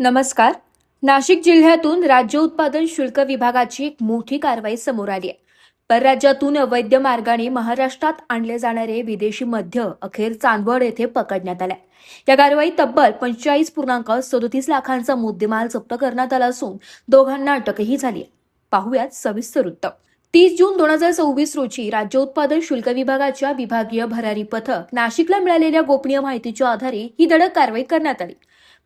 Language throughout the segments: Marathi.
नमस्कार. नाशिक जिल्ह्यातून राज्य उत्पादन शुल्क विभागाची एक मोठी कारवाई समोर आली आहे. परराज्यातून अवैध मार्गाने महाराष्ट्रात आणले जाणारे विदेशी मद्य अखेर चांदवड येथे पकडण्यात आले. या कारवाईत तब्बल 45.37 लाखांचा मुद्देमाल जप्त करण्यात आला असून दोघांना अटकही झाली आहे. पाहुयात सविस्तर वृत्त. 30 जून 2024 रोजी राज्य उत्पादन शुल्क विभागाच्या विभागीय भरारी पथक नाशिकला मिळालेल्या गोपनीय माहितीच्या आधारे ही धडक कारवाई करण्यात आली.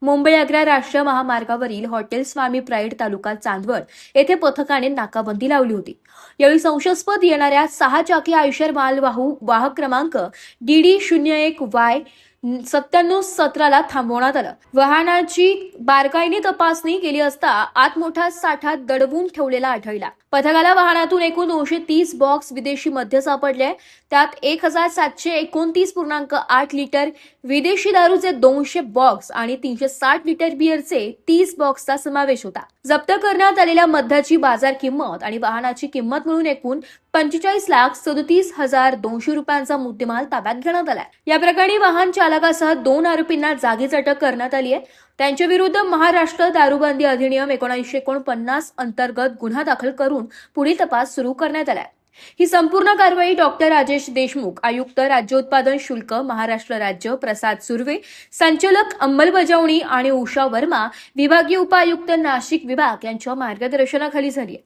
मुंबई आग्रा राष्ट्रीय महामार्गावरील हॉटेल स्वामी प्राईड तालुका चांदवड येथे पथकाने नाकाबंदी लावली होती. यावेळी संशयास्पद येणाऱ्या 6 चाकी आयशर मालवाहू वाहक क्रमांक DD01Y 9717 थांबवण्यात आलं. वाहनाची बारकाईने तपासणी केली असता आत मोठा साठा दडवून ठेवलेला आढळला. पथकाला वाहनातून एकूण 230 बॉक्स विदेशी मद्य सापडले. त्यात 1729.8 लिटर विदेशी दारूचे 200 बॉक्स आणि 360 लिटर बिअरचे 30 बॉक्सचा समावेश होता. जप्त करण्यात आलेल्या मद्याची बाजार किंमत आणि वाहनाची किंमत मिळून एकूण 45,37,200 रुपयांचा मुद्देमाल ताब्यात घेण्यात आला. या प्रकरणी वाहन चालकासह 2 आरोपींना जागीच अटक करण्यात आली आहे. त्यांच्या विरुद्ध महाराष्ट्र दारूबंदी अधिनियम 1949 अंतर्गत गुन्हा दाखल करून पुढील तपास सुरू करण्यात आला. ही संपूर्ण कारवाई डॉक्टर राजेश देशमुख, आयुक्त राज्य उत्पादन शुल्क महाराष्ट्र राज्य, प्रसाद सुर्वे, संचालक अंमलबजावणी आणि उषा वर्मा, विभागीय उपायुक्त नाशिक विभाग यांच्या मार्गदर्शनाखाली झाली आहे.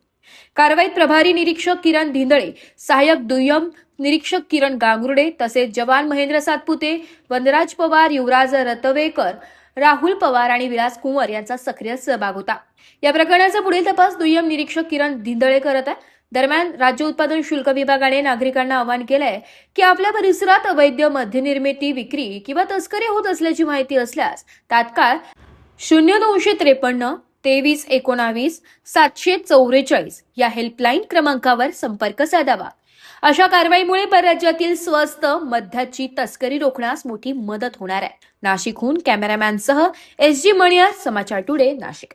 कारवाईत प्रभारी निरीक्षक किरण धिंदळे, सहाय्यक दुय्यम निरीक्षक किरण गांगुर्डे तसेच जवान महेंद्र सातपुते, वनराज पवार, युवराज रतवेकर, राहुल पवार आणि विलास कुंवर यांचा सक्रिय सहभाग होता. या प्रकरणाचा पुढील तपास दुय्यम निरीक्षक किरण धिंदळे करत आहे. दरम्यान राज्य उत्पादन शुल्क विभागाने नागरिकांना आवाहन केलंय की आपल्या परिसरात अवैध मद्य निर्मिती, विक्री किंवा तस्करी होत असल्याची माहिती असल्यास तात्काळ 0253 2319 744 या हेल्पलाईन क्रमांकावर संपर्क साधावा. अशा कारवाईमुळे परराज्यातील स्वस्त मद्याची तस्करी रोखण्यास मोठी मदत होणार आहे. नाशिकहून कॅमेरामॅनसह SG मणियार, समाचार टुडे, नाशिक.